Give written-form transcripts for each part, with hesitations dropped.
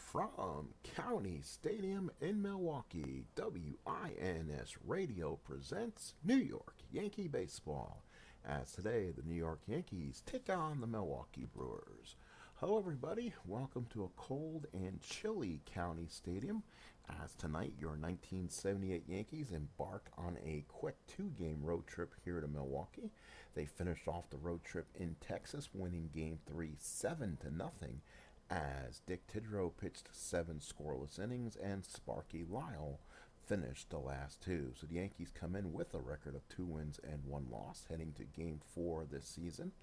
From County Stadium in Milwaukee, WINS Radio presents New York Yankee Baseball. As today, the New York Yankees take on the Milwaukee Brewers. Hello, everybody. Welcome to a cold and chilly County Stadium. As tonight, your 1978 Yankees embark on a quick two-game road trip here to Milwaukee. They finished off the road trip in Texas, winning Game 3 7-0. As Dick Tidrow pitched 7 scoreless innings and Sparky Lyle finished the last 2. So the Yankees come in with a record of 2 wins and 1 loss heading to Game 4 this season.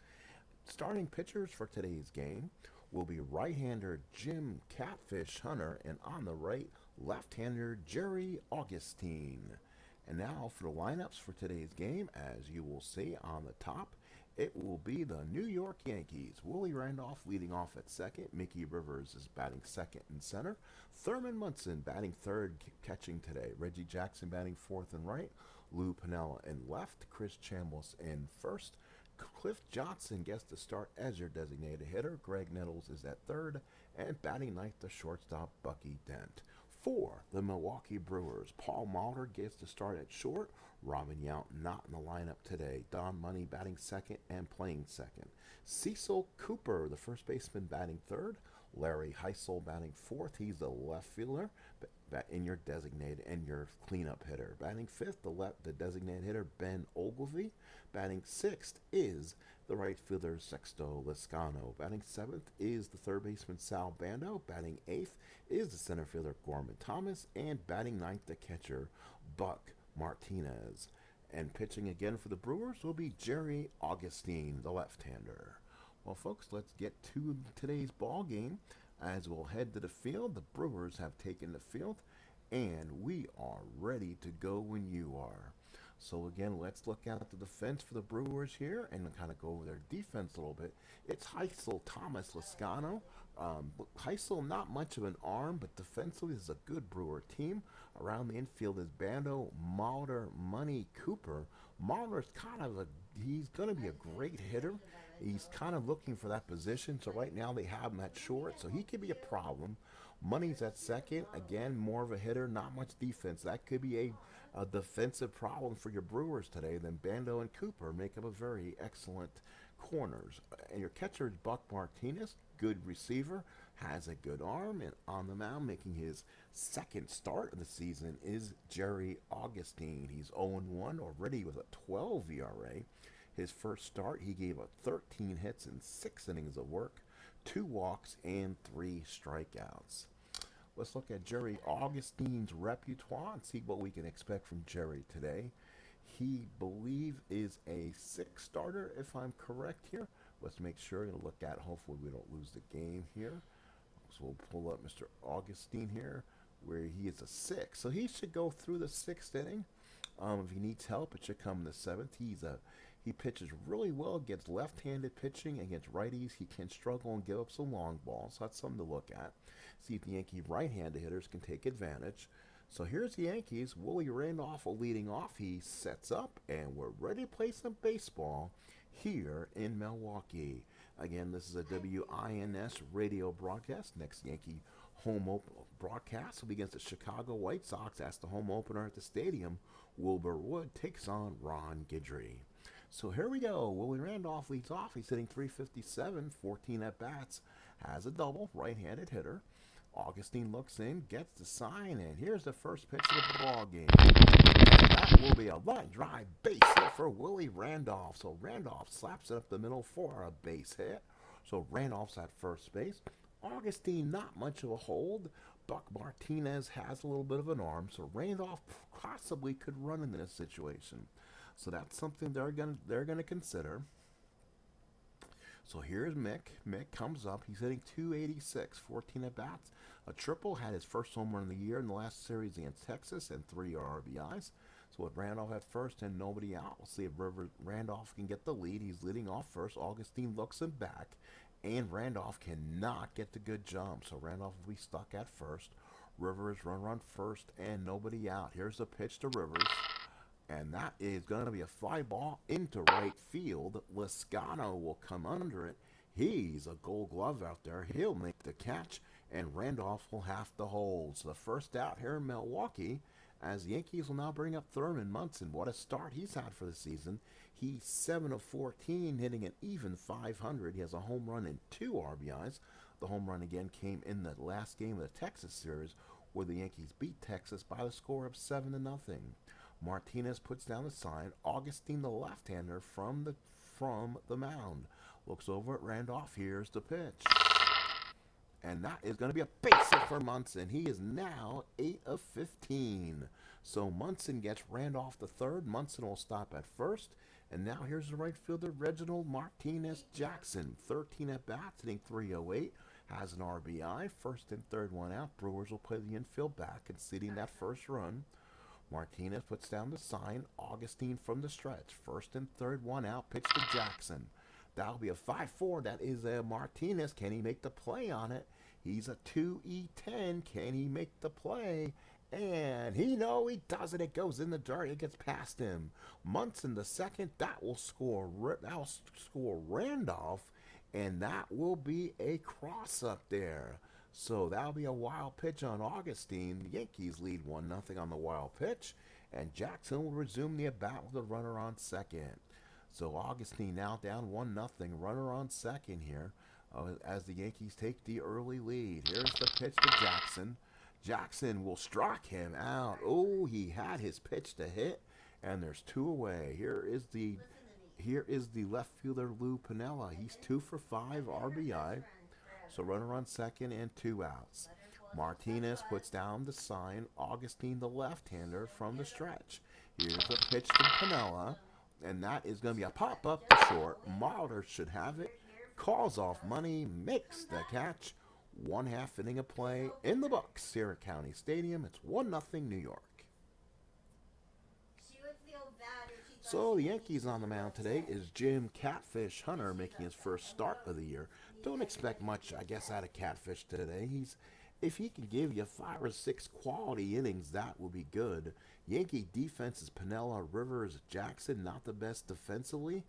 Starting pitchers for today's game will be right-hander Jim Catfish Hunter and on the right, left-hander Jerry Augustine. And now for the lineups for today's game, as you will see on the top, it will be the New York Yankees. Willie Randolph leading off at second. Mickey Rivers is batting second and center. Thurman Munson batting third, catching today. Reggie Jackson batting fourth and right. Lou Piniella in left. Chris Chambliss in first. Cliff Johnson gets to start as your designated hitter. Greg Nettles is at third. And batting ninth, the shortstop Bucky Dent. For the Milwaukee Brewers, Paul Molitor gets to start at short. Robin Yount not in the lineup today. Don Money batting second and playing second. Cecil Cooper, the first baseman, batting third. Larry Heisel batting fourth. He's the left fielder in your designated and your cleanup hitter. Batting fifth, the designated hitter Ben Ogilvy. Batting sixth is the right fielder Sexto Liscano. Batting seventh is the third baseman Sal Bando. Batting eighth is the center fielder Gorman Thomas. And batting ninth, the catcher Buck Martinez. And pitching again for the Brewers will be Jerry Augustine, the left-hander. Well, folks, let's get to today's ball game. As we'll head to the field, the Brewers have taken the field, and we are ready to go when you are. So again, let's look at the defense for the Brewers here and kind of go over their defense a little bit. It's Heisel, Thomas, Liscano. Heisel, not much of an arm, but defensively is a good Brewer team. Around the infield is Bando, Molitor, Money, Cooper. Molitor's he's going to be a great hitter. He's kind of looking for that position. So right now they have him at short, so he could be a problem. Money's at second. Again, more of a hitter, not much defense. That could be a defensive problem for your Brewers today. Then Bando and Cooper make up a very excellent corners. And your catcher is Buck Martinez, good receiver, has a good arm, and on the mound making his second start of the season is Jerry Augustine. He's 0-1 already with a 12 ERA. His first start, he gave up 13 hits and 6 innings of work, 2 walks, and 3 strikeouts. Let's look at Jerry Augustine's repertoire and see what we can expect from Jerry today. He, believe, is a 6 starter, if I'm correct here. Let's make sure to look at, hopefully we don't lose the game here. So we'll pull up Mr. Augustine here, where he is a 6. So he should go through the 6th inning. If he needs help, it should come in the 7th. He pitches really well against left-handed pitching. Against righties, he can struggle and give up some long balls. So that's something to look at. See if the Yankee right-handed hitters can take advantage. So here's the Yankees. Willie Randolph leading off. He sets up, and we're ready to play some baseball here in Milwaukee. Again, this is a WINS radio broadcast. Next Yankee home broadcast will be against the Chicago White Sox. That's the home opener at the stadium. Wilbur Wood takes on Ron Guidry. So here we go. Willie Randolph leads off. He's hitting .357, 14 at-bats, has a double, right-handed hitter. Augustine looks in, gets the sign, and here's the first pitch of the ball game. And that will be a line drive base hit for Willie Randolph. So Randolph slaps it up the middle for a base hit. So Randolph's at first base. Augustine, not much of a hold. Buck Martinez has a little bit of an arm, so Randolph possibly could run into this situation. So that's something they're gonna consider. So here's Mick. Mick comes up. He's hitting .286, 14 at bats, A triple, had his first home run of the year in the last series against Texas, and 3 RBIs. So with Randolph at first and nobody out, we'll see if Randolph can get the lead. He's leading off first. Augustine looks him back, and Randolph cannot get the good jump. So Randolph will be stuck at first. Rivers run first and nobody out. Here's the pitch to Rivers. And that is going to be a fly ball into right field. Liscano will come under it. He's a Gold Glove out there. He'll make the catch, and Randolph will have to hold. So the first out here in Milwaukee, as the Yankees will now bring up Thurman Munson. What a start he's had for the season. He's 7 of 14, hitting an even .500. He has a home run and 2 RBIs. The home run again came in the last game of the Texas series, where the Yankees beat Texas by the score of 7-0. Martinez puts down the sign. Augustine, the left-hander, from the mound, looks over at Randolph. Here's the pitch. And that is going to be a base hit for Munson. He is now 8 of 15. So Munson gets Randolph to third. Munson will stop at first. And now here's the right fielder, Reginald Martinez Jackson. 13 at-bats, hitting .308. Has an RBI. First and third one out. Brewers will play the infield back, conceding that first run. Martinez puts down the sign. Augustine from the stretch. First and third one out. Pitch to Jackson. That'll be a 5-4. That is a Martinez. Can he make the play on it? He's a 2E10. Can he make the play? And he does it. It goes in the dirt. It gets past him. Munson the second. That will score Randolph. And that will be a cross up there. So that'll be a wild pitch on Augustine. The Yankees lead 1-0 on the wild pitch. And Jackson will resume the at-bat with a runner on second. So Augustine now down 1-0. Runner on second here as the Yankees take the early lead. Here's the pitch to Jackson. Jackson will strike him out. Oh, he had his pitch to hit. And there's 2 away. Here is the left fielder, Lou Piniella. He's 2 for 5 RBI. So runner on second and 2 outs. Martinez puts down the sign. Augustine, the left-hander, from the stretch. Here's the pitch to Piniella. And that is going to be a pop-up to short. Mulder should have it. Calls off money. Makes the catch. 1/2 inning of play in the books here at County Stadium. It's 1-0 New York. So the Yankees on the mound today is Jim Catfish Hunter, making his first start of the year. Don't expect much, I guess, out of Catfish today. If he can give you 5 or 6 quality innings, that will be good. Yankee defense is Piniella, Rivers, Jackson, not the best defensively.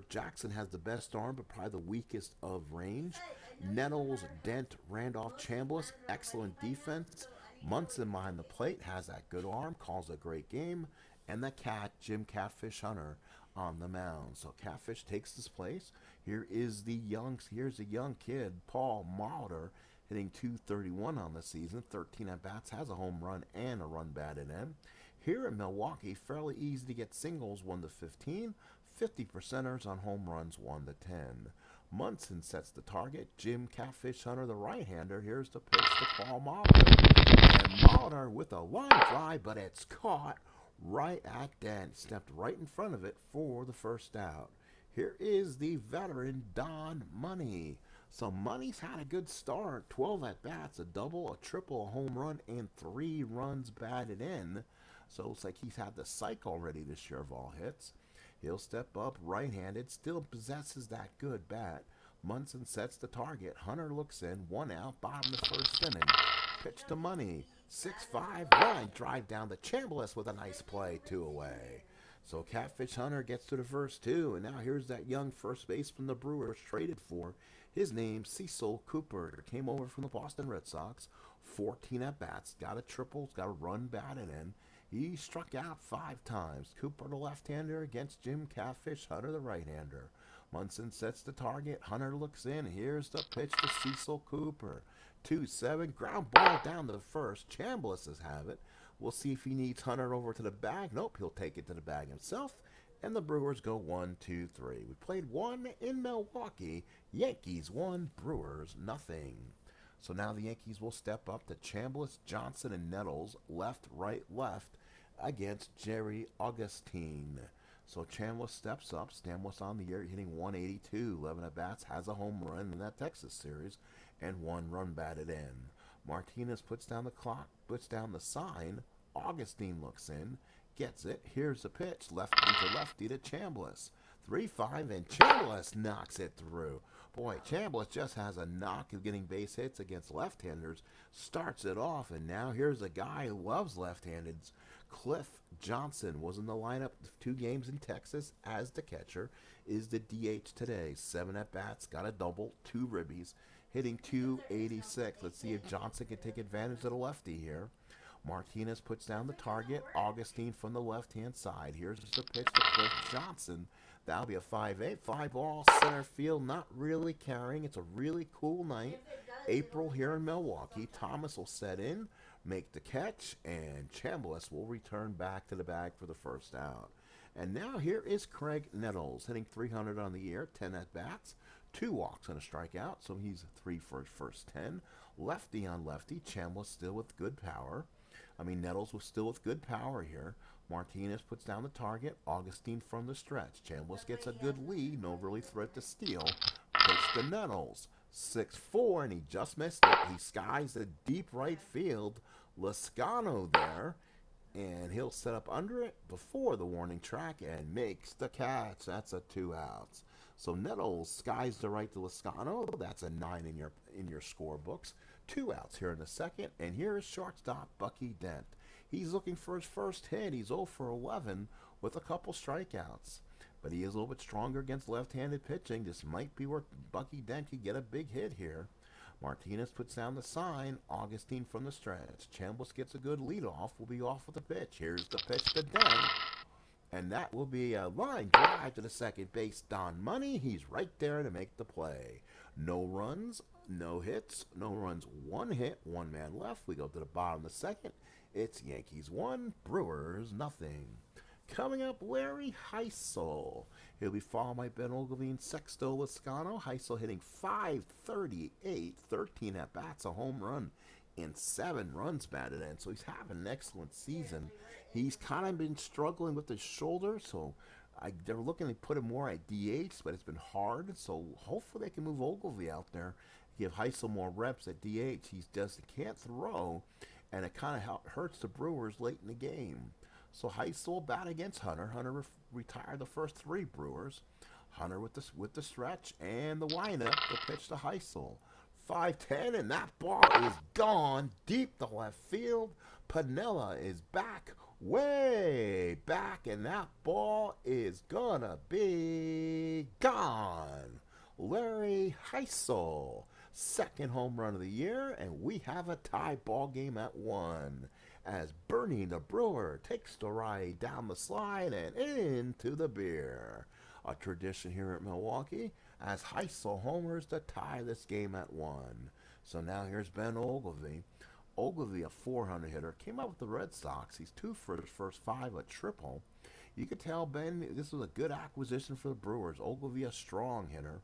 Jackson has the best arm, but probably the weakest of range. Nettles, Dent, Randolph, Chambliss, excellent defense. Munson behind the plate has that good arm, calls a great game. And the Jim Catfish Hunter, on the mound. So Catfish takes his place. Here's a young kid, Paul Mulder, hitting .231 on the season. 13 at-bats, has a home run and a run batted in. Here in Milwaukee, fairly easy to get singles, 1-15. 50%ers on home runs, 1-10. Munson sets the target. Jim Catfish Hunter, the right-hander. Here's the pitch to Paul Mulder. And Mulder with a line drive, but it's caught right at Dent. Stepped right in front of it for the first out. Here is the veteran Don Money. So Money's had a good start. 12 at-bats, a double, a triple, a home run, and 3 runs batted in. So it looks like he's had the psych already this year of all hits. He'll step up right-handed, still possesses that good bat. Munson sets the target. Hunter looks in, 1 out, bottom of the first inning. Pitch to Money. 6-5 line drive down to Chambliss with a nice play, 2 away. So Catfish Hunter gets to the first 2, and now here's that young first baseman the Brewers traded for. His name's Cecil Cooper. Came over from the Boston Red Sox. 14 at-bats, got a triple, got a run batted in. He struck out 5 times. Cooper, the left-hander, against Jim Catfish Hunter, the right-hander. Munson sets the target. Hunter looks in. Here's the pitch to Cecil Cooper. 2-7, ground ball down to the first. Chambliss has have it. We'll see if he needs Hunter over to the bag. Nope, he'll take it to the bag himself. And the Brewers go 1-2-3. We played 1 in Milwaukee. Yankees 1, Brewers nothing. So now the Yankees will step up to Chambliss, Johnson, and Nettles, left, right, left, against Jerry Augustine. So Chambliss steps up. Stamkos on the year, hitting .182, 11 at-bats, has a home run in that Texas series. and 1 run batted in. Martinez puts down the clock, puts down the sign. Augustine looks in, gets it. Here's the pitch, lefty to Chambliss. 3-5, and Chambliss knocks it through. Boy, Chambliss just has a knock of getting base hits against left-handers. Starts it off, and now here's a guy who loves left-handeds. Cliff Johnson was in the lineup 2 games in Texas as the catcher. Is the DH today. 7 at-bats, got a double, 2 ribbies, hitting .286. Let's see if Johnson can take advantage of the lefty here. Martinez puts down the target. Augustine from the left-hand side. Here's the pitch to Cliff Johnson. That'll be a 5-8. Fly ball, center field, not really carrying. It's a really cool night. April here in Milwaukee. Thomas will set in, make the catch, and Chambliss will return back to the bag for the first out. And now here is Craig Nettles, hitting .300 on the year, 10 at-bats, 2 walks and a strikeout, so he's 3 for his first 10. Lefty on lefty. Chambliss still with good power. Nettles was still with good power here. Martinez puts down the target. Augustine from the stretch. Chambliss gets a good lead. No really threat to steal. Pitch to Nettles. 6-4, and he just missed it. He skies the deep right field. Lascano there, and he'll set up under it before the warning track and makes the catch. That's a 2 outs. So Nettles skies the right to Lascano. That's a 9 in your scorebooks. 2 outs here in the second, and here is shortstop Bucky Dent. He's looking for his first hit. He's 0 for 11 with a couple strikeouts. But he is a little bit stronger against left-handed pitching. This might be where Bucky Dent could get a big hit here. Martinez puts down the sign. Augustine from the stretch. Chambliss gets a good leadoff. Will be off with the pitch. Here's the pitch to Dent. And that will be a line drive to the second base. Don Money, he's right there to make the play. No runs, no hits, no runs, 1 hit, 1 man left. We go to the bottom of the second. It's Yankees 1, Brewers nothing. Coming up, Larry Heisel. He'll be followed by Ben Ogilvie and Sexto Lascano. Heisel hitting .538, 13 at-bats, a home run, and 7 runs batted in. So he's having an excellent season. He's kind of been struggling with his shoulder, so they're looking to put him more at DH, but it's been hard. So hopefully they can move Ogilvie out there, give Heisel more reps at DH. He can't throw, and it kind of hurts the Brewers late in the game. So Heisel bat against Hunter. Hunter retired the first 3 Brewers. Hunter with the stretch and the windup. The pitch to Heisel. 5-10, and that ball is gone deep to left field. Piniella is back, way back, and that ball is gonna be gone. Larry Heisel, 2nd home run of the year, and we have a tie ball game at 1. As Bernie the Brewer takes the ride down the slide and into the beer. A tradition here at Milwaukee, as Heisel homers to tie this game at 1. So now here's Ben Ogilvie. Ogilvie, a .400 hitter, came out with the Red Sox. He's 2 for his first 5, a triple. You could tell, Ben, this was a good acquisition for the Brewers. Ogilvie, a strong hitter.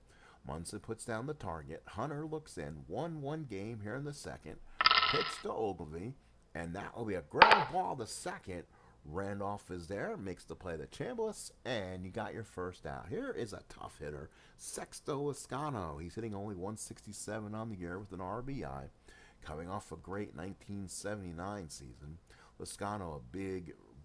Munson puts down the target. Hunter looks in. 1-1 game here in the second. Pitch to Ogilvie. And that will be a ground ball to second. Randolph is there, makes the play to Chambliss, and you got your first out. Here is a tough hitter, Sexto Lascano. He's hitting only .167 on the year with an RBI, coming off a great 1979 season. Lascano, a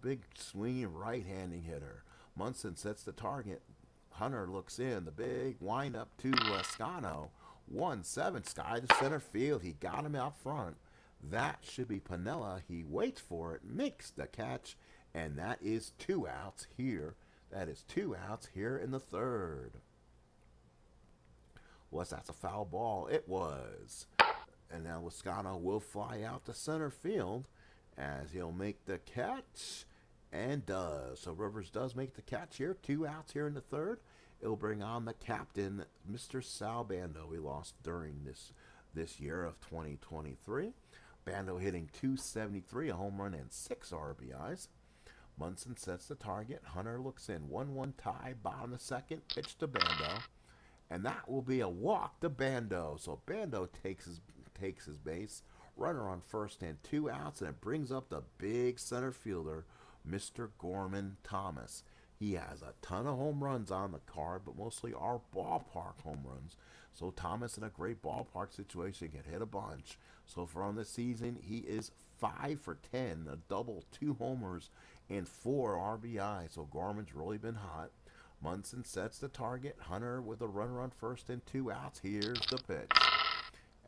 big swinging right-handing hitter. Munson sets the target. Hunter looks in, the big windup to Lascano. 1-7, sky to center field. He got him out front. That should be Piniella. He waits for it, makes the catch, and that is 2 outs here. That is 2 outs here in the third. That's a foul ball. It was. And now Lascano will fly out to center field as he'll make the catch, and does. So Rivers does make the catch here. 2 outs here in the third. It'll bring on the captain, Mr. Sal Bando. We lost during this year of 2023. Bando hitting .273, a home run, and 6 RBIs. Munson sets the target. Hunter looks in. 1-1 tie, bottom of the second. Pitch to Bando. And that will be a walk to Bando. So Bando takes his base. Runner on first and 2 outs, and it brings up the big center fielder, Mr. Gorman Thomas. He has a ton of home runs on the card, but mostly our ballpark home runs. So Thomas in a great ballpark situation can hit a bunch. So far on the season, he is 5 for 10, a double, 2 homers, and 4 RBI. So Gorman's really been hot. Munson sets the target. Hunter with a runner on first and 2 outs. Here's the pitch.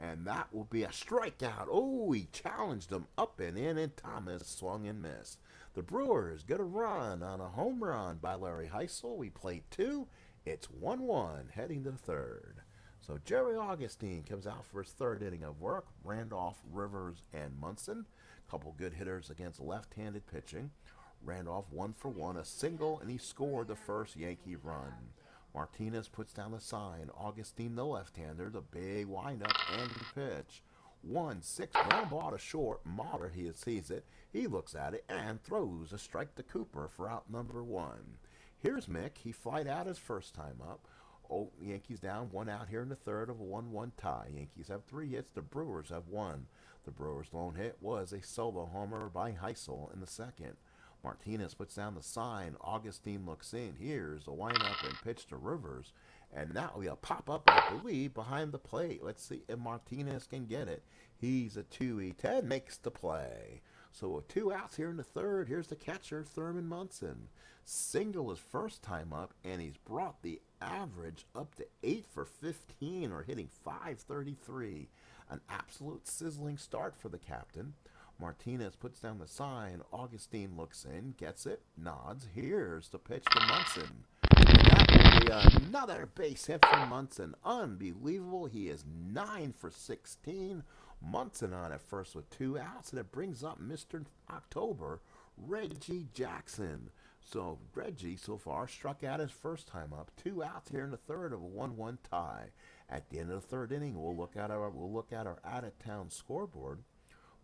And that will be a strikeout. Oh, he challenged him up and in, and Thomas swung and missed. The Brewers get a run on a home run by Larry Heisel. We played 2. It's 1-1 heading to the third. So Jerry Augustine comes out for his third inning of work. Randolph, Rivers, and Munson. Couple good hitters against left-handed pitching. Randolph 1 for 1, a single, and he scored the first Yankee run. Martinez puts down the sign. Augustine, the left-hander, the big windup and the pitch. 1-6 ground ball to short. Mahler, he sees it. He looks at it and throws a strike to Cooper for out number 1. Here's Mick. He flied out his first time up. Oh, Yankees down 1 out here in the third of a 1-1 tie. Yankees have 3 hits. The Brewers have 1. The Brewers' lone hit was a solo homer by Heisel in the second. Martinez puts down the sign. Augustine looks in. Here's a windup and pitch to Rivers. And that will be a pop-up, I believe, behind the plate. Let's see if Martinez can get it. He's a 2-10, makes the play. So with 2 outs here in the third, here's the catcher, Thurman Munson. Single his first time up, and he's brought the average up to 8 for 15, or hitting .533. An absolute sizzling start for the captain. Martinez puts down the sign. Augustine looks in, gets it, nods. Here's the pitch to Munson. And that will be another base hit from Munson. Unbelievable. He is 9 for 16. Munson on at first with 2 outs, and it brings up Mr. October, Reggie Jackson. So Reggie so far struck out his first time up. 2 outs here in the third of a 1-1 tie. At the end of the third inning, we'll look at our out-of-town scoreboard.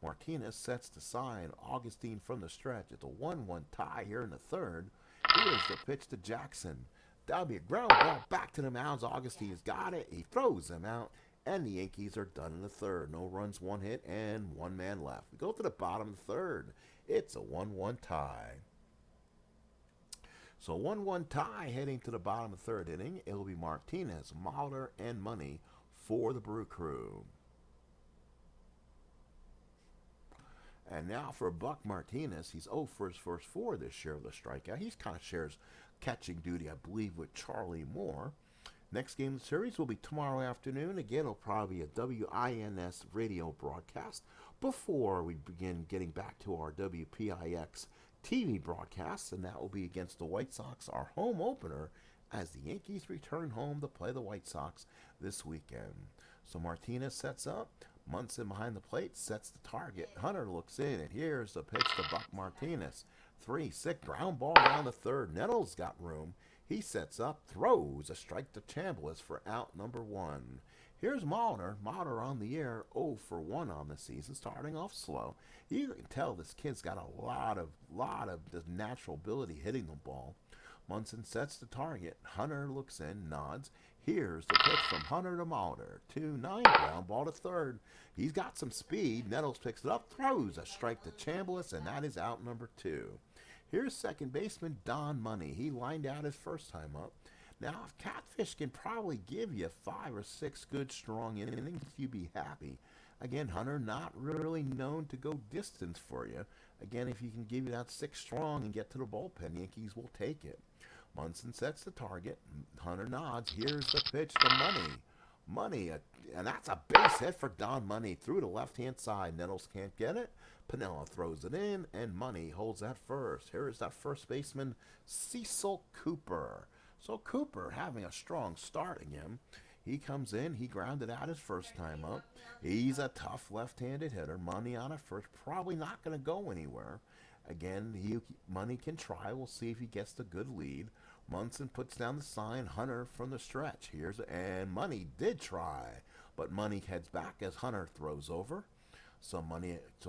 Martinez sets the sign. Augustine from the stretch. It's a 1-1 tie here in the third. Here's the pitch to Jackson. That'll be a ground ball back to the mounds. Augustine's got it. He throws him out, and the Yankees are done in the third. No runs, 1 hit, and 1 man left. We go to the bottom of the third. It's a 1-1 tie. So 1-1 tie heading to the bottom of the third inning. It'll be Martinez, Mahler, and Money for the Brew Crew. And now for Buck Martinez. He's 0 for his first 4 this year with a strikeout. He kind of shares catching duty, I believe, with Charlie Moore. Next game of the series will be tomorrow afternoon. Again, it'll probably be a WINS radio broadcast before we begin getting back to our WPIX TV broadcasts, and that will be against the White Sox, our home opener, as the Yankees return home to play the White Sox this weekend. So Martinez sets up. Munson behind the plate sets the target. Hunter looks in, and here's the pitch to Buck Martinez. 3-6 ground ball down the third. Nettles got room. He sets up, throws a strike to Chambliss for out number 1. Here's Mahler. Mahler on the air, 0 for 1 on the season, starting off slow. You can tell this kid's got a lot of the natural ability hitting the ball. Munson sets the target. Hunter looks in, nods. Here's the pitch from Hunter to Mahler. 2-9, ground ball to third. He's got some speed. Nettles picks it up, throws a strike to Chambliss, and that is out number 2. Here's second baseman Don Money. He lined out his first time up. Now, if Catfish can probably give you 5 or 6 good, strong innings, you'd be happy. Again, Hunter not really known to go distance for you. Again, if he can give you that 6 strong and get to the bullpen, Yankees will take it. Munson sets the target. Hunter nods. Here's the pitch to Money. Money, and that's a base hit for Don Money through the left-hand side. Nettles can't get it. Pinella throws it in, and Money holds that first. Here is that first baseman, Cecil Cooper. So Cooper having a strong start again. He comes in. He grounded out his first time up. He's a tough left-handed hitter. Money on it first. Probably not going to go anywhere. Again, Money can try. We'll see if he gets the good lead. Munson puts down the sign. Hunter from the stretch. And Money did try. But Money heads back as Hunter throws over. So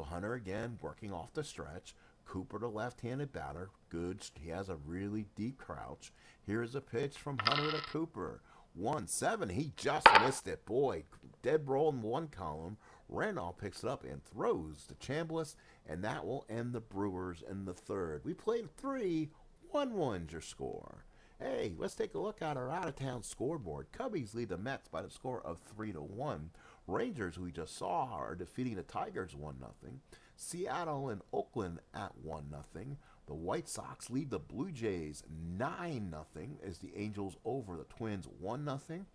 Hunter again working off the stretch. Cooper, the left-handed batter. Good. He has a really deep crouch. Here's a pitch from Hunter to Cooper. 1-7. He just missed it. Boy, dead roll in one column. Randolph picks it up and throws to Chambliss, and that will end the Brewers in the third. We played 3. 1-1's your score. Hey, let's take a look at our out-of-town scoreboard. Cubbies lead the Mets by the score of 3-1. Rangers, who we just saw, are defeating the Tigers 1-0. Seattle and Oakland at 1-0. The White Sox lead the Blue Jays 9-0 as the Angels over the Twins 1-0.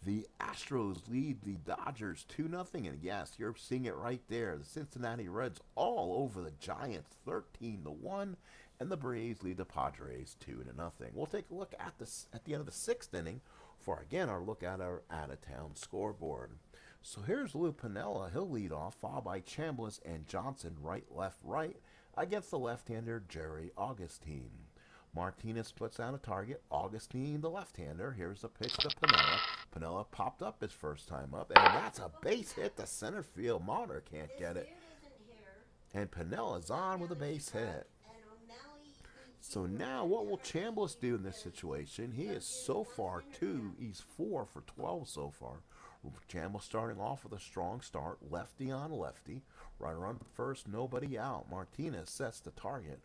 The Astros lead the Dodgers 2-0. And yes, you're seeing it right there. The Cincinnati Reds all over the Giants 13-1. And the Braves lead the Padres 2-0. We'll take a look at the end of the sixth inning for, again, our look at our out-of-town scoreboard. So here's Lou Piniella. He'll lead off, followed by Chambliss and Johnson right, left, right, against the left-hander Jerry Augustine. Martinez puts down a target. Augustine, the left-hander. Here's the pitch to Piniella. Piniella popped up his first time up, and that's a base hit to center field. Mauter can't get it. And Pinella's on with a base hit. So now what will Chambliss do in this situation? He is so far he's 4 for 12 so far. Chambliss starting off with a strong start, lefty on lefty. Runner on first, nobody out. Martinez sets the target.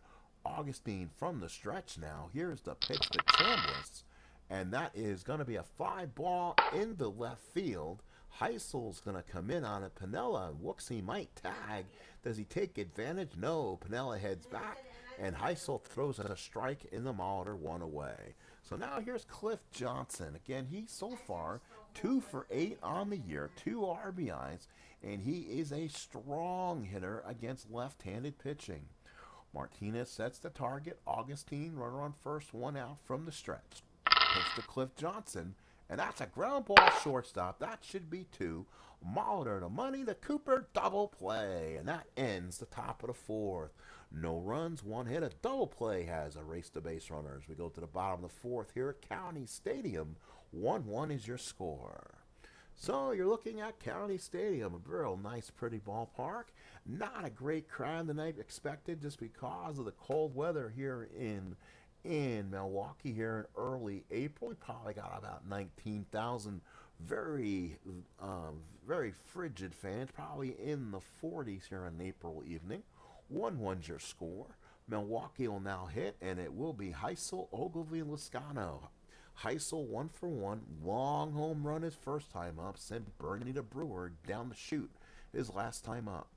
Augustine from the stretch now. Here's the pitch to Chambliss. And that is going to be a fly ball into left field. Heisel's going to come in on it. Piniella looks he might tag. Does he take advantage? No. Piniella heads back. And Heisel throws a strike in the Mauter, 1 away. So now here's Cliff Johnson. Again, he's so far 2 for 8 on the year, 2 RBIs, and he is a strong hitter against left-handed pitching. Martinez sets the target. Augustine, runner on first, 1 out from the stretch. Pitch to Cliff Johnson, and that's a ground ball shortstop. That should be 2. Mauter to money to Cooper, double play, and that ends the top of the 4th. No runs, 1 hit, a double play has erased the base runners. We go to the bottom of the 4th here at County Stadium. 1-1 is your score. So you're looking at County Stadium, a real nice, pretty ballpark. Not a great crowd tonight expected just because of the cold weather here in Milwaukee here in early April. We probably got about 19,000 very frigid fans, probably in the 40s here on April evening. 1-1's your score. Milwaukee will now hit, and it will be Heisel, Ogilvie, and Loscano. Heisel 1 for 1, long home run his first time up, sent Bernie the Brewer down the chute his last time up.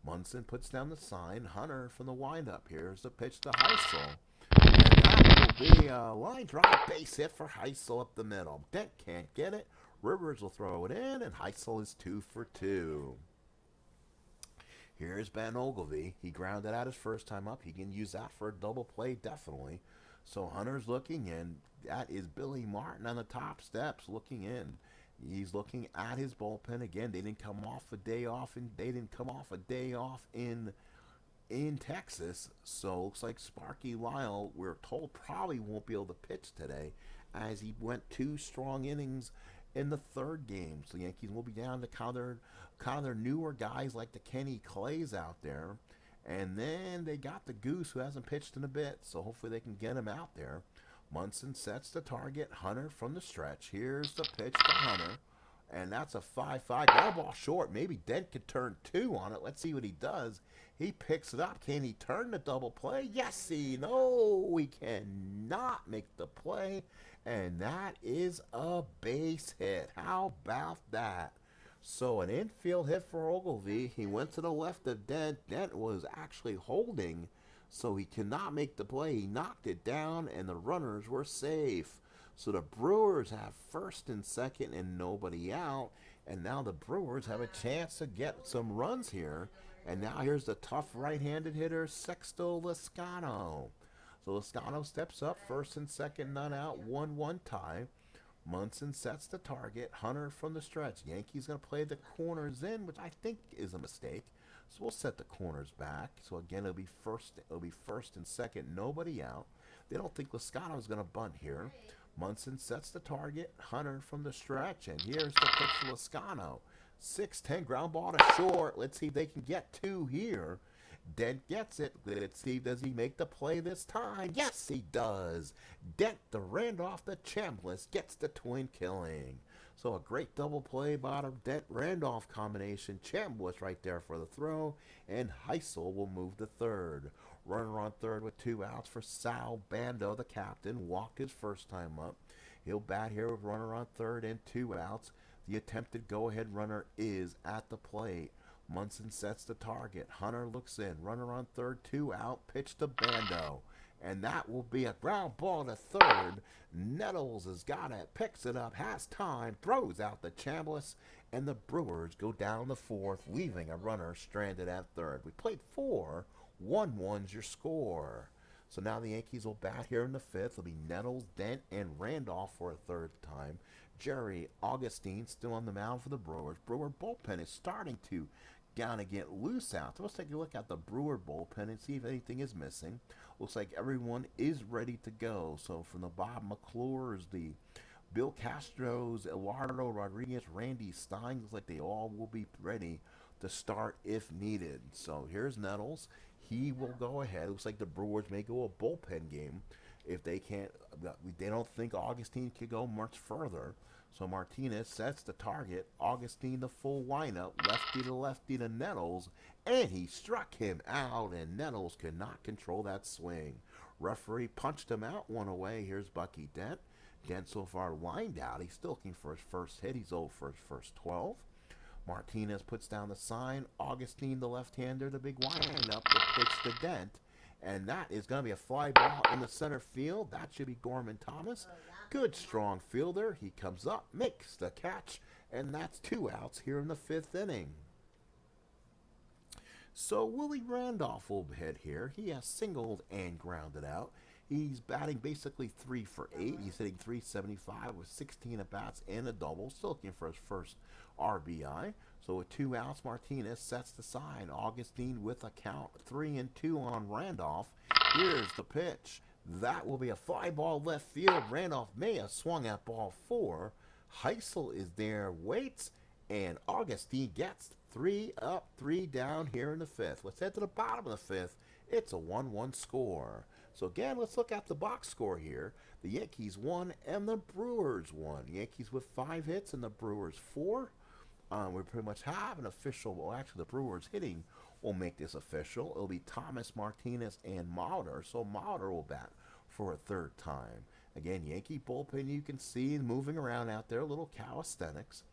Munson puts down the sign. Hunter from the windup. Here's the pitch to Heisel. And that will be a line drive base hit for Heisel up the middle. Dent can't get it. Rivers will throw it in, and Heisel is 2 for 2. Here's Ben Ogilvie. He grounded out his first time up. He can use that for a double play, definitely. So Hunter's looking in. That is Billy Martin on the top steps looking in. He's looking at his bullpen again. They didn't come off a day off, in Texas. So looks like Sparky Lyle, we're told, probably won't be able to pitch today, as he went 2 strong innings in the 3rd game. So the Yankees will be down to kind of their newer guys like the Kenny Clays out there. And then they got the Goose, who hasn't pitched in a bit, so hopefully they can get him out there. Munson sets the target. Hunter from the stretch. Here's the pitch to Hunter. And that's a 5-5. Ground ball short. Maybe Dent could turn 2 on it. Let's see what he does. He picks it up. Can he turn the double play? Yes, he cannot make the play. And that is a base hit. How about that? So an infield hit for Ogilvie. He went to the left of Dent. Dent was actually holding, so he cannot make the play. He knocked it down, and the runners were safe. So the Brewers have first and second and nobody out. And now the Brewers have a chance to get some runs here. And now here's the tough right-handed hitter, Sexto Loscano. So Loscano steps up, first and second, none out, 1-1 tie. Munson sets the target. Hunter from the stretch. Yankees going to play the corners in, which I think is a mistake. So we'll set the corners back. So again, it'll be first and second, nobody out. They don't think Loscano is going to bunt here. Munson sets the target. Hunter from the stretch, and here's the pitch to Loscano. 6-10 ground ball to short. Let's see if they can get 2 here. Dent gets it. Let's see, does he make the play this time? Yes, he does. Dent, the Randolph, the Chambliss, gets the twin killing. So a great double play by the Dent-Randolph combination. Chambliss right there for the throw, and Heisel will move to 3rd. Runner on third with 2 outs for Sal Bando, the captain. Walked his first time up. He'll bat here with runner on third and 2 outs. The attempted go-ahead runner is at the plate. Munson sets the target. Hunter looks in. Runner on third, 2 out. Pitch to Bando. And that will be a ground ball to third. Nettles has got it, picks it up, has time, throws out the Chambliss, and the Brewers go down the fourth, leaving a runner stranded at third. We played 4. 1-1's your score. So now the Yankees will bat here in the fifth. It'll be Nettles, Dent, and Randolph for a third time. Jerry Augustine still on the mound for the Brewers. Brewer bullpen is starting to kind of get loose out. So let's take a look at the Brewer bullpen and see if anything is missing. Looks like everyone is ready to go. So from the Bob McClures, the Bill Castros, Eduardo Rodriguez, Randy Stein, looks like they all will be ready to start if needed. So here's Nettles. He will go ahead. Looks like the Brewers may go a bullpen game if they can't. They don't think Augustine could go much further. So Martinez sets the target. Augustine the full windup, lefty to Nettles, and he struck him out, and Nettles could not control that swing. Referee punched him out, one away. Here's Bucky Dent. Dent so far lined out. He's still looking for his first hit. He's 0 for his first 12. Martinez puts down the sign. Augustine, the left-hander, the big windup, the pitch to Dent. And that is going to be a fly ball in the center field. That should be Gorman Thomas. Good, strong fielder. He comes up, makes the catch, and that's 2 outs here in the fifth inning. So Willie Randolph will head here. He has singled and grounded out. He's batting basically 3 for 8. He's hitting .375 with 16 at-bats and a double. Still looking for his first RBI. So with 2 outs, Martinez sets the sign. Augustine with a count 3-2 on Randolph. Here's the pitch. That will be a fly ball left field. Randolph may have swung at ball 4. Heisel is there, waits, and Augustine gets 3 up, 3 down here in the fifth. Let's head to the bottom of the fifth. It's a 1-1 score. So again, let's look at the box score here. The Yankees won and the Brewers won. Yankees with 5 hits and the Brewers 4. We pretty much have an official. Well, actually, the Brewers hitting will make this official. It'll be Thomas, Martinez, and Mauder. So Mauder will bat for a third time. Again, Yankee bullpen you can see moving around out there. A little calisthenics.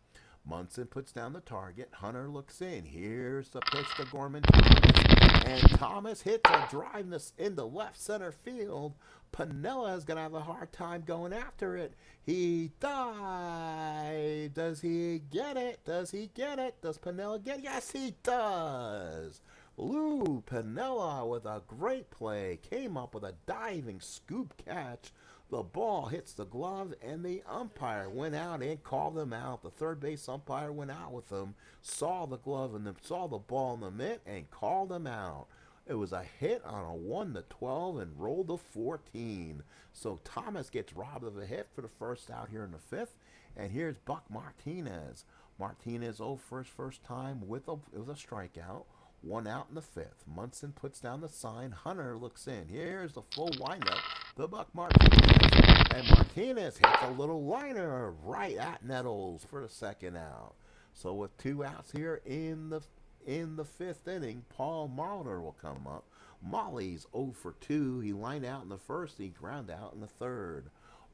Munson puts down the target. Hunter looks in. Here's the pitch to Gorman Thomas. And Thomas hits a drive into left center field. Piniella is going to have a hard time going after it. He died. Does he get it? Does he get it? Does Piniella get it? Yes, he does. Lou Piniella with a great play. Came up with a diving scoop catch. The ball hits the glove, and the umpire went out and called them out. The third base umpire went out with them, saw the glove and saw the ball in the mitt, and called them out. It was a hit on a 1-12 and rolled to 14. So Thomas gets robbed of a hit for the first out here in the fifth. And here's Buck Martinez. Martinez 0 for his first time with a strikeout. 1 out in the fifth. Munson puts down the sign. Hunter looks in. Here's the full windup. The Buck Martinez. And Martinez hits a little liner right at Nettles for the second out. So with 2 outs here in the fifth inning, Paul Mauder will come up. Molly's 0 for 2. He lined out in the first. He ground out in the third.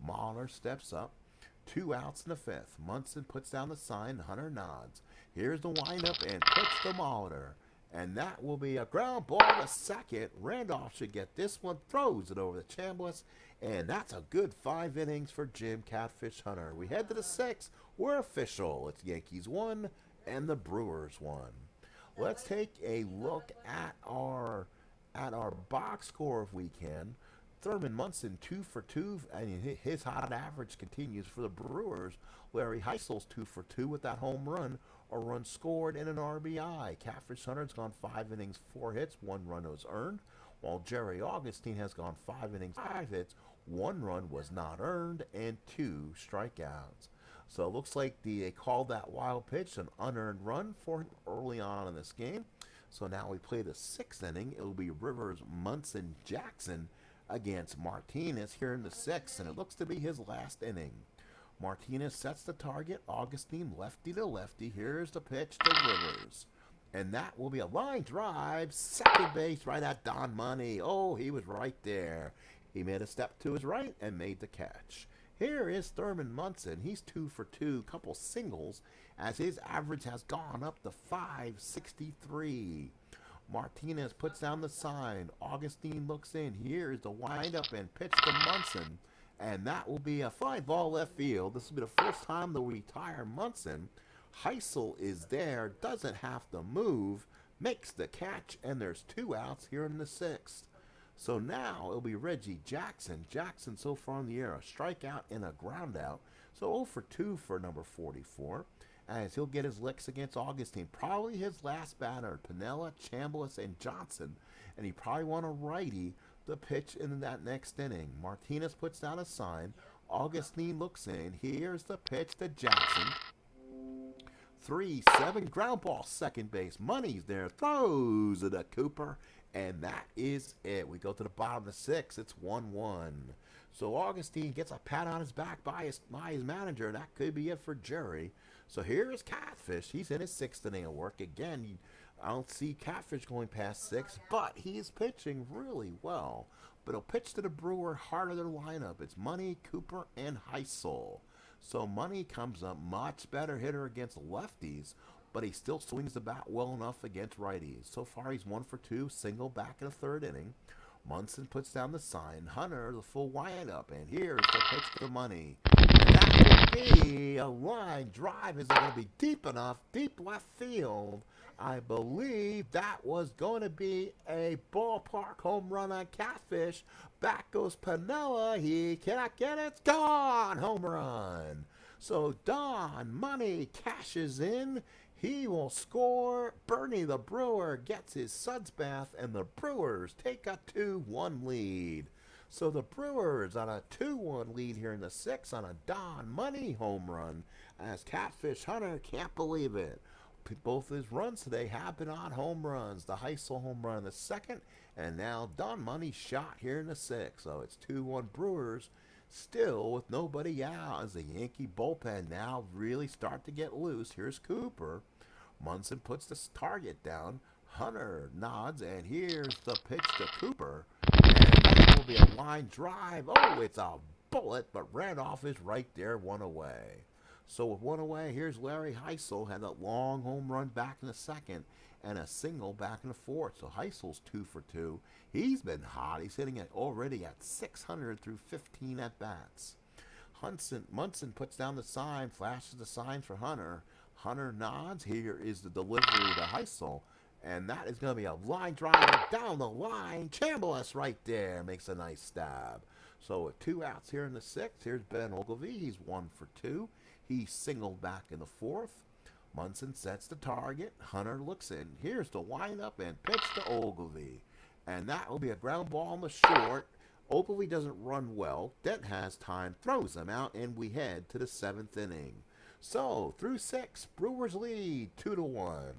Mauder steps up. 2 outs in the fifth. Munson puts down the sign. Hunter nods. Here's the windup and pitch to Mauder. And that will be a ground ball to second. Randolph should get this one. Throws it over the Chambliss. And that's a good 5 innings for Jim Catfish Hunter. We head to the 6th. We're official. It's Yankees 1 and the Brewers 1. Let's take a look at our box score if we can. Thurman Munson 2 for 2, and his hot average continues for the Brewers. Larry Heisel's 2 for 2 with that home run, a run scored, and an RBI. Catfish Hunter's gone 5 innings, 4 hits, 1 run was earned, while Jerry Augustine has gone 5 innings, 5 hits, 1 run was not earned, and 2 strikeouts. So it looks like they called that wild pitch an unearned run for him early on in this game. So now we play the 6th inning. It will be Rivers, Munson, Jackson against Martinez here in the 6th, and it looks to be his last inning. Martinez sets the target. Augustine lefty to lefty. Here's the pitch to Rivers. And that will be a line drive. Second base right at Don Money. Oh, he was right there. He made a step to his right and made the catch. Here is Thurman Munson. He's 2 for 2, couple singles, as his average has gone up to 563. Martinez puts down the sign. Augustine looks in. Here is the windup and pitch to Munson. And that will be a fly ball left field. This will be the first time they'll retire Munson. Heisel is there, doesn't have to move, makes the catch, and there's 2 outs here in the 6th. So now it'll be Reggie Jackson. Jackson so far in the year, a strikeout and a ground out. So 0 for 2 for number 44. As he'll get his licks against Augustine. Probably his last batter. Pinella, Chambliss, and Johnson. And he probably want a righty to pitch in that next inning. Martinez puts down a sign. Augustine looks in. Here's the pitch to Jackson. 3-7 ground ball, second base. Money's there. Throws it to Cooper. And that is it. We go to the bottom of the 6th. It's 1-1. So Augustine gets a pat on his back by his manager. That could be it for Jerry. So here is Catfish. He's in his 6th inning of work. Again, I don't see Catfish going past 6, but he is pitching really well. But he'll pitch to the Brewer, heart of their lineup. It's Money, Cooper, and Heisel. So Money comes up much better hitter against lefties, but he still swings the bat well enough against righties. So far, he's 1 for 2, single back in the 3rd inning. Munson puts down the sign. Hunter, the full windup, and here's the pitch to Money. And that will be a line drive. Is it going to be deep enough? Deep left field. I believe that was going to be a ballpark home run on Catfish. Back goes Pinella. He cannot get it. It's gone. Home run. So Don Money cashes in. He will score. Bernie the Brewer gets his suds bath, and the Brewers take a 2-1 lead. So the Brewers on a 2-1 lead here in the 6th on a Don Money home run, as Catfish Hunter can't believe it. Both his runs today have been on home runs. The Heisel home run in the 2nd, and now Don Money shot here in the 6th. So it's 2-1 Brewers, still with nobody out, as the Yankee bullpen now really start to get loose. Here's Cooper. Munson puts the target down. Hunter nods, and here's the pitch to Cooper. And that will be a line drive. Oh, it's a bullet, but Randolph is right there, 1 away. So with 1 away, here's Larry Heisel, had a long home run back in the 2nd and a single back in the 4th. So Heisel's 2 for 2. He's been hot. He's hitting it already at 600 through 15 at-bats. Munson puts down the sign, flashes the sign for Hunter. Hunter nods. Here is the delivery to Heisel. And that is going to be a line drive down the line. Chambliss right there makes a nice stab. So with 2 outs here in the 6th, here's Ben Ogilvie. He's 1 for 2. He singled back in the 4th. Munson sets the target. Hunter looks in. Here's the windup and pitch to Ogilvie. And that will be a ground ball on the short. Ogilvie doesn't run well. Dent has time, throws him out, and we head to the 7th inning. So, through 6, Brewers lead 2-1.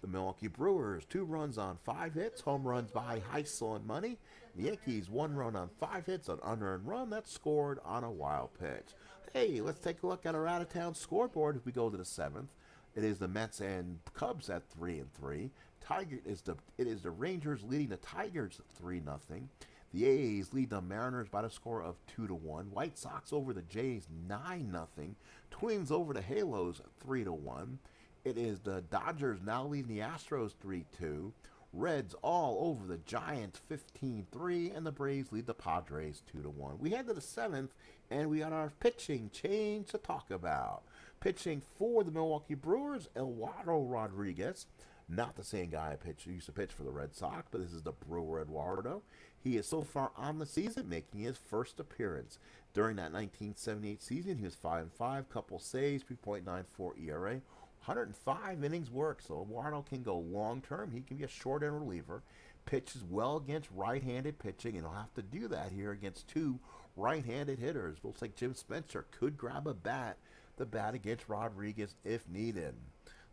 The Milwaukee Brewers, 2 runs on 5 hits, home runs by Heisel and Money. The Yankees, 1 run on 5 hits, an unearned run that's scored on a wild pitch. Hey, let's take a look at our out-of-town scoreboard as we go to the 7th. It is the Mets and Cubs at 3-3. It is the Rangers leading the Tigers 3-0. The A's lead the Mariners by the score of 2-1. White Sox over the Jays 9-0. Twins over the Halos 3-1. It is the Dodgers now leading the Astros 3-2. Reds all over the Giants 15-3, and the Braves lead the Padres 2-1. We head to the 7th, and we got our pitching change to talk about. Pitching for the Milwaukee Brewers, Eduardo Rodriguez. Not the same guy who used to pitch for the Red Sox, but this is the Brewer Eduardo. He is so far on the season making his first appearance. During that 1978 season, he was 5-5, couple saves, 3.94 ERA. 105 innings worked, so Eduardo can go long-term. He can be a short-end reliever. Pitches well against right-handed pitching, and he'll have to do that here against 2 right-handed hitters. Looks like Jim Spencer could grab the bat against Rodriguez if needed.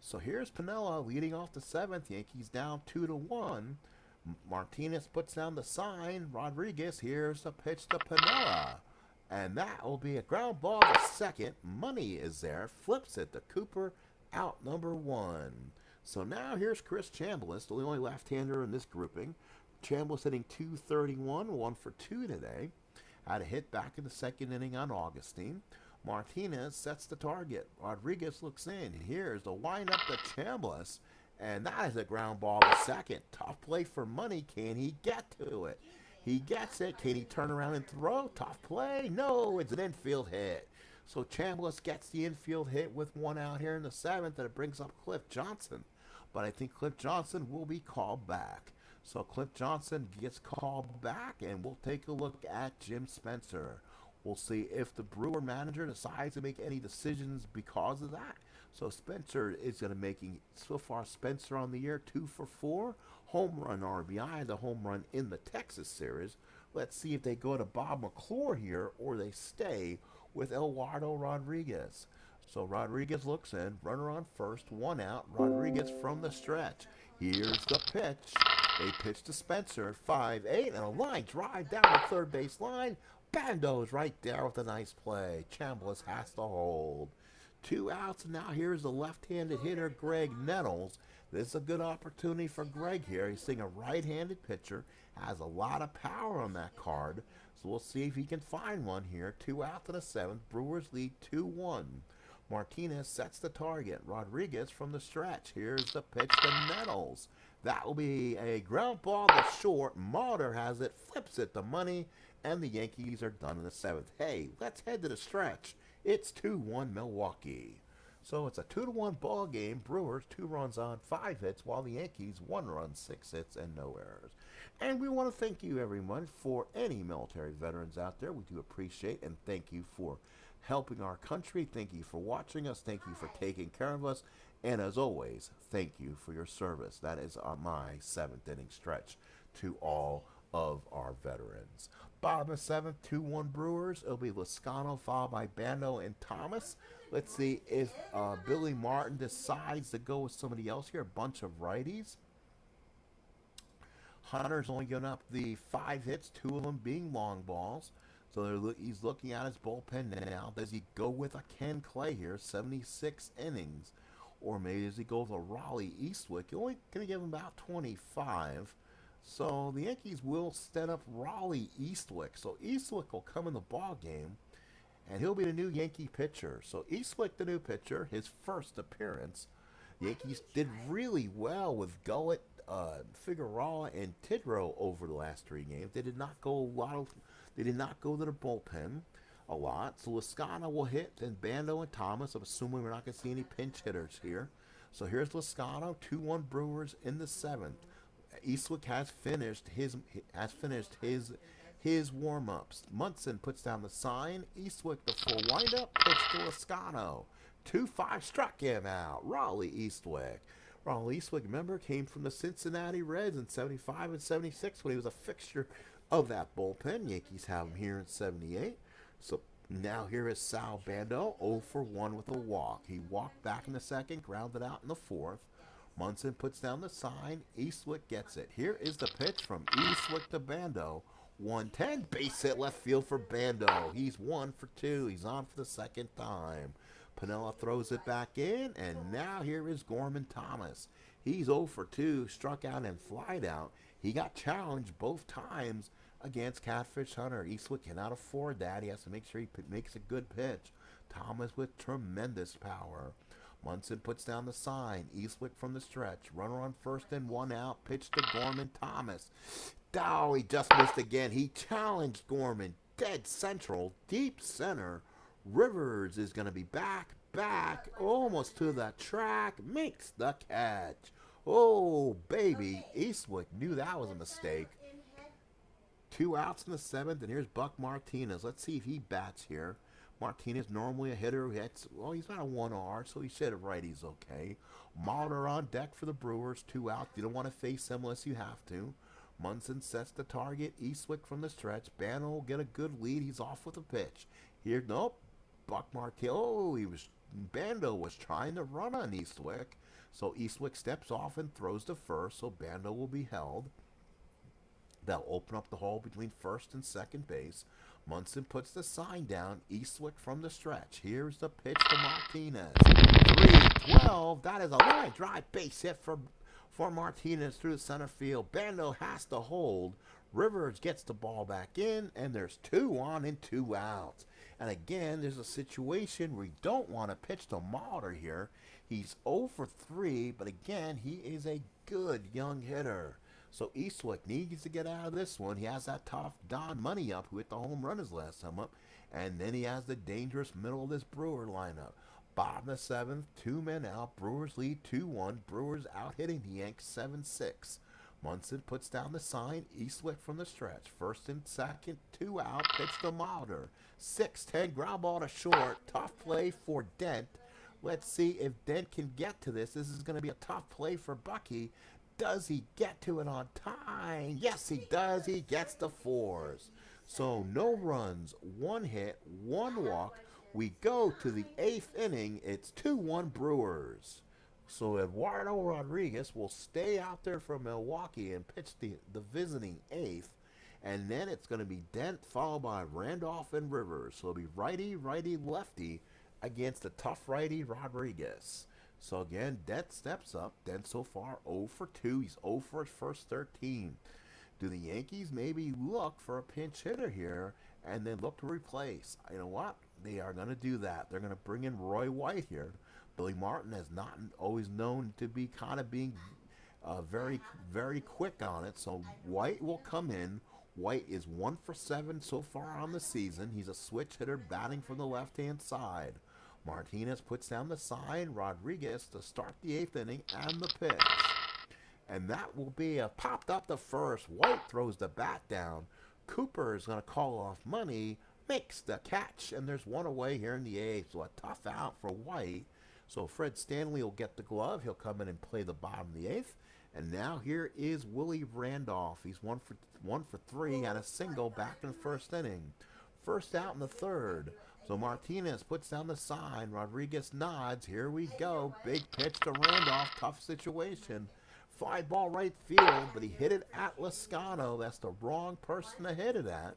So here's Pinella leading off the 7th. Yankees down 2-1. Martinez puts down the sign. Rodriguez, here's the pitch to Pinella. And that will be a ground ball to second. Money is there. Flips it to Cooper. Out number 1. So now here's Chris Chambliss, the only left-hander in this grouping. Chambliss hitting 231, 1 for 2 today. Had a hit back in the second inning on Augustine. Martinez sets the target. Rodriguez looks in. Here's the windup to Chambliss. And that is a ground ball to second. Tough play for money. Can he get to it? He gets it. Can he turn around and throw? Tough play. No, it's an infield hit. So Chambliss gets the infield hit with one out here in the seventh, and it brings up Cliff Johnson. But I think Cliff Johnson will be called back. So Cliff Johnson gets called back, and we'll take a look at Jim Spencer. We'll see if the Brewer manager decides to make any decisions because of that. So Spencer is going to making, so far Spencer on the year, 2 for 4. Home run RBI, the home run in the Texas series. Let's see if they go to Bob McClure here or they stay with Eduardo Rodriguez. So Rodriguez looks in, runner on first, one out. Rodriguez from the stretch. Here's the pitch. They pitch to Spencer, 5-8, and a line drive down the third base line. Bando's right there with a nice play. Chambliss has to hold. 2 outs, and now here's the left-handed hitter, Greg Nettles. This is a good opportunity for Greg here. He's seeing a right-handed pitcher, has a lot of power on that card. So we'll see if he can find one here. 2 outs in the seventh. Brewers lead 2-1. Martinez sets the target. Rodriguez from the stretch. Here's the pitch to Nettles. That will be a ground ball to short. Mauder has it, flips it to money, and the Yankees are done in the seventh. Hey, let's head to the stretch. It's 2-1 Milwaukee. So it's a 2-1 ball game. Brewers 2 runs on, 5 hits, while the Yankees 1 run, 6 hits, and no errors. And we want to thank you, everyone, for any military veterans out there. We do appreciate and thank you for helping our country. Thank you for watching us. Thank you for taking care of us. And as always, thank you for your service. That is my 7th inning stretch to all of our veterans. Bottom of 7th, 2-1 Brewers. It'll be Lascano followed by Bando and Thomas. Let's see if Billy Martin decides to go with somebody else here. A bunch of righties. Hunter's only given up the 5 hits, 2 of them being long balls. So he's looking at his bullpen now. Does he go with a Ken Clay here, 76 innings? Or maybe does he go with a Raleigh Eastwick? You're only going to give him about 25. So the Yankees will set up Raleigh Eastwick. So Eastwick will come in the ball game, and he'll be the new Yankee pitcher. So Eastwick, the new pitcher, his first appearance. The Yankees did really well with Gullett, Figueroa, and Tidrow over the last 3 games. They did not go They did not go to the bullpen a lot. So Lascano will hit, then Bando and Thomas. I'm assuming we're not going to see any pinch hitters here. So here's Lascano, 2-1 Brewers in the 7th. Eastwick has finished his warm-ups. Munson puts down the sign. Eastwick the full windup, pitch to Lascano. 2-5 struck him out. Raleigh Eastwick. Raleigh Eastwick, remember, came from the Cincinnati Reds in 75 and 76 when he was a fixture of that bullpen. Yankees have him here in 78. So now here is Sal Bando, 0 for 1 with a walk. He walked back in the second, grounded out in the 4th. Munson puts down the sign. Eastwick gets it. Here is the pitch from Eastwick to Bando. 110, base hit left field for Bando. He's 1 for 2. He's on for the second time. Piniella throws it back in, and now here is Gorman Thomas. He's 0 for 2, struck out and flied out. He got challenged both times against Catfish Hunter. Eastwick cannot afford that. He has to make sure he makes a good pitch. Thomas with tremendous power. Munson puts down the sign. Eastwick from the stretch. Runner on first and 1 out. Pitch to Gorman Thomas. Oh, he just missed again. He challenged Gorman. Dead central. Deep center. Rivers is going to be back. Almost to the track. Makes the catch. Oh, baby. Eastwick knew that was a mistake. 2 outs in the 7th, and here's Buck Martinez. Let's see if he bats here. Martinez, normally a hitter who hits, well, he's not a 1R, so he should have righties okay. Mauder on deck for the Brewers, 2 out. You don't want to face him unless you have to. Munson sets the target. Eastwick from the stretch. Bando will get a good lead. He's off with a pitch. Here, nope. Buck Martinez, Bando was trying to run on Eastwick. So Eastwick steps off and throws to first, so Bando will be held. They'll open up the hole between first and second base. Munson puts the sign down. Eastwick from the stretch. Here's the pitch to Martinez. 3-12. That is a line drive base hit for Martinez through the center field. Bando has to hold. Rivers gets the ball back in, and there's 2 on and 2 outs. And again, there's a situation where you don't want to pitch to Mulder here. He's 0 for 3, but again, he is a good young hitter. So Eastwick needs to get out of this one. He has that tough Don Money up, who hit the home run his last time up. And then he has the dangerous middle of this Brewer lineup. Bottom of the 7th, 2 men out. Brewers lead 2-1. Brewers out hitting the Yanks 7-6. Munson puts down the sign. Eastwick from the stretch. First and second, 2 out. Pitch to Mulder. 6-10, ground ball to short. Tough play for Dent. Let's see if Dent can get to this. This is going to be a tough play for Bucky. Does he get to it on time? Yes, he does. He gets the 4s. So no runs, 1 hit, 1 walk. We go to the 8th inning. It's 2-1 Brewers. So Eduardo Rodriguez will stay out there for Milwaukee and pitch the visiting 8th. And then it's going to be Dent followed by Randolph and Rivers. So it'll be righty, righty, lefty against the tough righty Rodriguez. So again, Dent steps up. Dent so far 0 for 2. He's 0 for his first 13. Do the Yankees maybe look for a pinch hitter here and then look to replace? You know what? They are going to do that. They're going to bring in Roy White here. Billy Martin has not always known to be kind of being very, very quick on it. So White will come in. White is 1 for 7 so far on the season. He's a switch hitter batting from the left-hand side. Martinez puts down the sign. Rodriguez to start the 8th inning and the pitch. And that will be a popped up to first. White throws the bat down. Cooper is going to call off Money, makes the catch, and there's 1 away here in the 8th. So a tough out for White. So Fred Stanley will get the glove. He'll come in and play the bottom of the 8th. And now here is Willie Randolph. He's 1 for 3 and a single back in the first inning. First out in the 3rd. So Martinez puts down the sign. Rodriguez nods. Here we go. Big pitch to Randolph. Tough situation. Fly ball right field, but he hit it at Lascano. That's the wrong person to hit it at.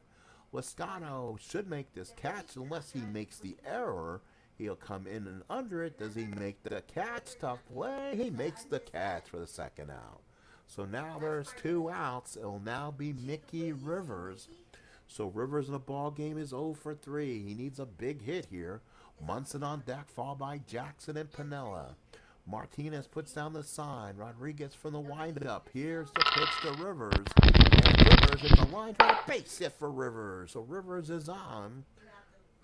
Lascano should make this catch unless he makes the error. He'll come in and under it. Does he make the catch? Tough play. He makes the catch for the 2nd out. So now there's 2 outs. It'll now be Mickey Rivers. So Rivers in the ball game is 0 for 3. He needs a big hit here. Munson on deck, followed by Jackson and Piniella. Martinez puts down the sign. Rodriguez from the windup. Here's the pitch to Rivers. And Rivers at the line trying to base hit for Rivers. So Rivers is on.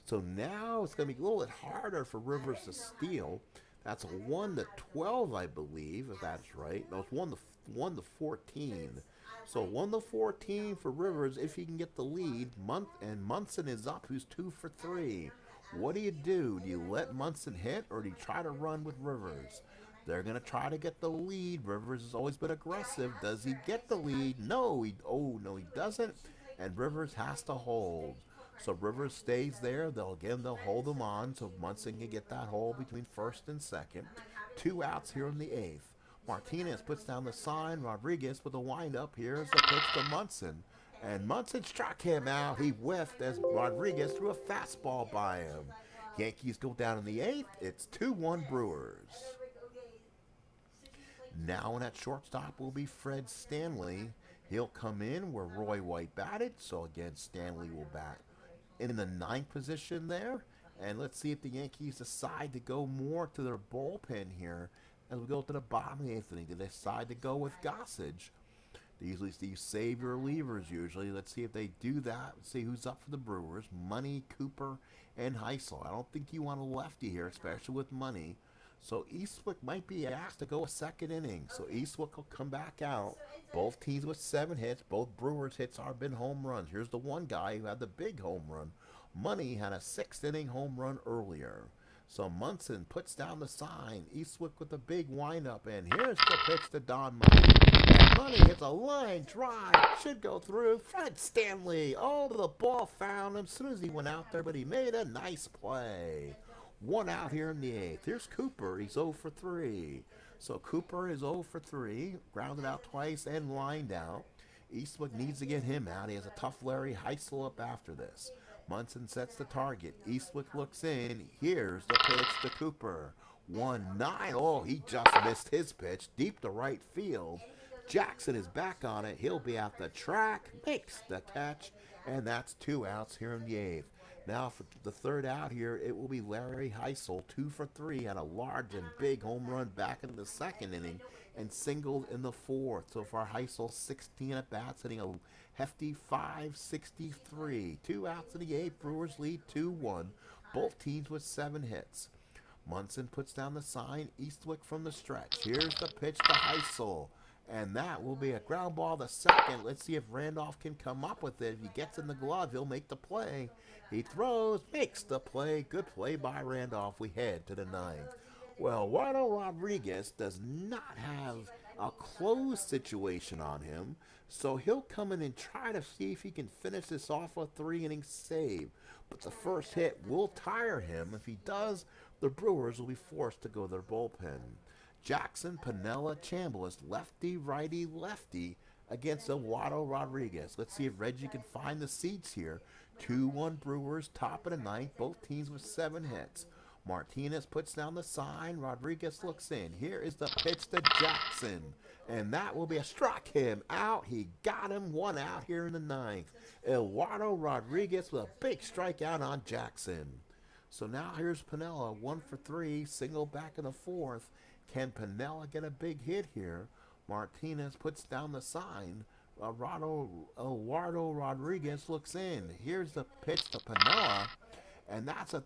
So now it's going to be a little bit harder for Rivers to steal. That's a 1-12, I believe, if that's right. No, it's 1-14. So 1-14 for Rivers if he can get the lead. And Munson is up, who's 2 for 3. What do? Do you let Munson hit, or do you try to run with Rivers? They're going to try to get the lead. Rivers has always been aggressive. Does he get the lead? No, he doesn't. And Rivers has to hold. So Rivers stays there. They'll hold him on so Munson can get that hole between 1st and 2nd. 2 outs here in the 8th. Martinez puts down the sign. Rodriguez with a windup. Here's the pitch to Munson. And Munson struck him out. He whiffed as Rodriguez threw a fastball by him. Yankees go down in the 8th. It's 2-1 Brewers. Now in at shortstop will be Fred Stanley. He'll come in where Roy White batted. So again, Stanley will bat in the 9th position there. And let's see if the Yankees decide to go more to their bullpen here as we go to the bottom of the 8th inning. Do they decide to go with Gossage? They usually save your relievers usually. Let's see if they do that. Let's see who's up for the Brewers. Money, Cooper, and Heisel. I don't think you want a lefty here, especially with Money. So Eastwick might be asked to go a 2nd inning. So Eastwick will come back out. Both teams with 7 hits. Both Brewers hits are been home runs. Here's the one guy who had the big home run. Money had a 6th inning home run earlier. So Munson puts down the sign. Eastwick with the big windup. And here's the pitch to Don Money. And Money hits a line drive. Should go through. Fred Stanley. Oh, the ball found him as soon as he went out there. But he made a nice play. 1 out here in the 8th. Here's Cooper. He's 0 for 3. So Cooper is 0 for 3. Grounded out twice and lined out. Eastwick needs to get him out. He has a tough Larry Heisel up after this. Munson sets the target. Eastwick looks in. Here's the pitch to Cooper. 1-9. Oh, he just missed his pitch deep to right field. Jackson is back on it. He'll be at the track. Makes the catch. And that's 2 outs here in the 8th. Now for the 3rd out here, it will be Larry Heisel, 2 for 3, had a large and big home run back in the 2nd inning and singled in the 4th. So far, Heisel 16 at bats, hitting a hefty .563. 2 outs in the 8th. Brewers lead 2-1. Both teams with 7 hits. Munson puts down the sign. Eastwick from the stretch. Here's the pitch to Heisel. And that will be a ground ball to second. Let's see if Randolph can come up with it. If he gets in the glove, he'll make the play. He throws, makes the play. Good play by Randolph. We head to the 9th. Well, Eduardo Rodriguez does not have a closed situation on him, so he'll come in and try to see if he can finish this off a 3-inning save. But the first hit will tire him. If he does, the Brewers will be forced to go to their bullpen. Jackson, Piniella, Chambliss, lefty, righty, lefty against Eduardo Rodriguez. Let's see if Reggie can find the seats here. 2-1 Brewers, top of the 9th, both teams with 7 hits. Martinez puts down the sign. Rodriguez looks in. Here is the pitch to Jackson. And that will be a struck him out. He got him, 1 out here in the 9th. Eduardo Rodriguez with a big strikeout on Jackson. So now here's Piniella, 1 for 3, single back in the 4th. Can Piniella get a big hit here? Martinez puts down the sign. Eduardo Rodriguez looks in. Here's the pitch to Piniella. And that's a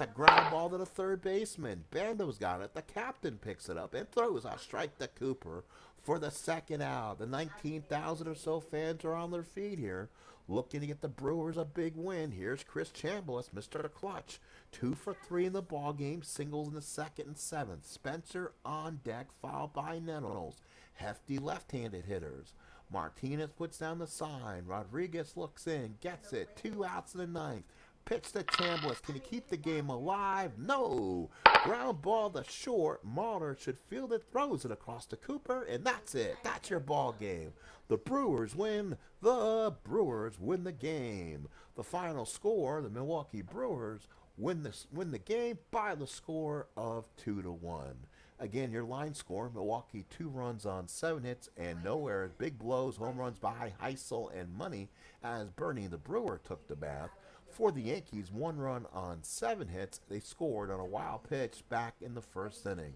ground ball to the 3rd baseman. Bando's got it. The captain picks it up and throws a strike to Cooper for the 2nd out. The 19,000 or so fans are on their feet here, looking to get the Brewers a big win. Here's Chris Chambliss, Mr. Clutch. 2 for 3 in the ball game, singles in the 2nd and 7th. Spencer on deck, followed by Nettles. Hefty left-handed hitters. Martinez puts down the sign. Rodriguez looks in, gets it. 2 outs in the 9th. Pitch to Chambliss. Can he keep the game alive? No. Ground ball to short. Mahler should field it, throws it across to Cooper, and that's it. That's your ball game. The Brewers win. The Brewers win the game. The final score, the Milwaukee Brewers win the game by the score of 2-1. Again, your line score, Milwaukee 2 runs on 7 hits and no errors. Big blows, home runs by Heisel and Money as Bernie the Brewer took the bath. For the Yankees, 1 run on 7 hits. They scored on a wild pitch back in the 1st inning.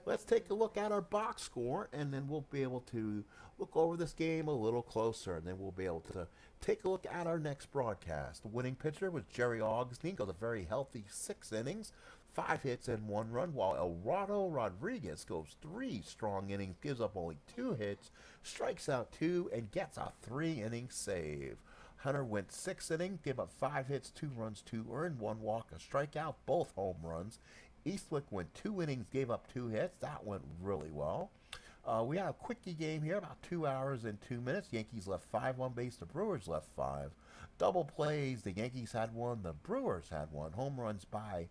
Let's take a look at our box score, and then we'll be able to look over this game a little closer, and then we'll be able to take a look at our next broadcast. The winning pitcher was Jerry Augustine, goes a very healthy 6 innings, 5 hits and 1 run, while Eduardo Rodriguez goes 3 strong innings, gives up only 2 hits, strikes out 2, and gets a 3-inning save. Hunter went 6 innings, gave up 5 hits, 2 runs, 2 earned, 1 walk, a strikeout, both home runs. Eastwick went 2 innings, gave up 2 hits. That went really well. We had a quickie game here, about 2 hours and 2 minutes. Yankees left 5 on base. The Brewers left 5. Double plays. The Yankees had 1. The Brewers had 1. Home runs by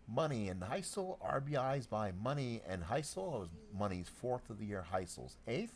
Money and Heisel. RBIs by Money and Heisel. It was Money's 4th of the year. Heisel's 8th.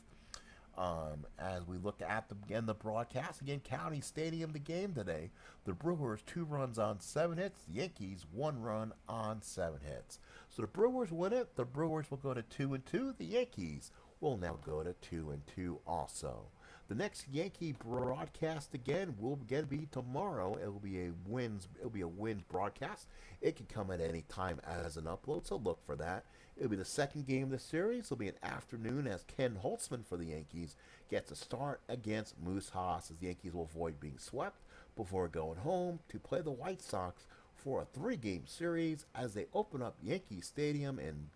As we look at the broadcast, again, County Stadium, the game today. The Brewers 2 runs on 7 hits. The Yankees 1 run on 7 hits. So the Brewers win it. The Brewers will go to 2-2. The Yankees will now go to 2-2 also. The next Yankee broadcast again will again be tomorrow. It will be a Wins broadcast. It can come at any time as an upload, so look for that. It'll be the 2nd game of the series. It'll be an afternoon as Ken Holtzman for the Yankees gets a start against Moose Haas as the Yankees will avoid being swept before going home to play the White Sox for a 3-game series as they open up Yankee Stadium and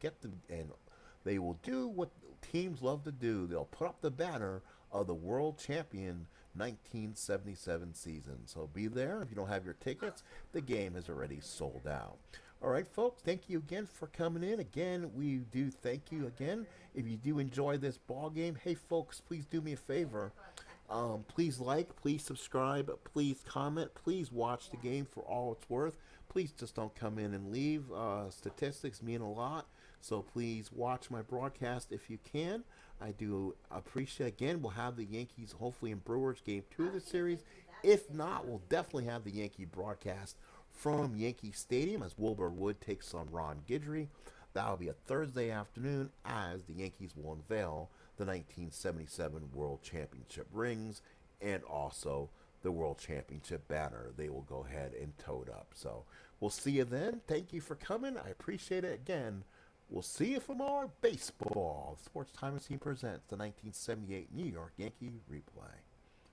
they will do what teams love to do. They'll put up the banner of the world champion 1977 season. So be there. If you don't have your tickets, the game is already sold out. All right, folks, thank you again for coming in. Again, we do thank you again. If you do enjoy this ball game, hey, folks, please do me a favor. Please like, please subscribe, please comment, please watch the game for all it's worth. Please just don't come in and leave. Statistics mean a lot. So please watch my broadcast if you can. I do appreciate. Again, we'll have the Yankees hopefully in Brewers game 2 of the series. If not, we'll definitely have the Yankee broadcast from Yankee Stadium as Wilbur Wood takes on Ron Guidry. That'll be a Thursday afternoon as the Yankees will unveil the 1977 World Championship rings and also the World Championship banner. They will go ahead and tote up. So we'll see you then. Thank you for coming. I appreciate it again. We'll see you for more baseball. Sports Time Machine presents the 1978 New York Yankee Replay.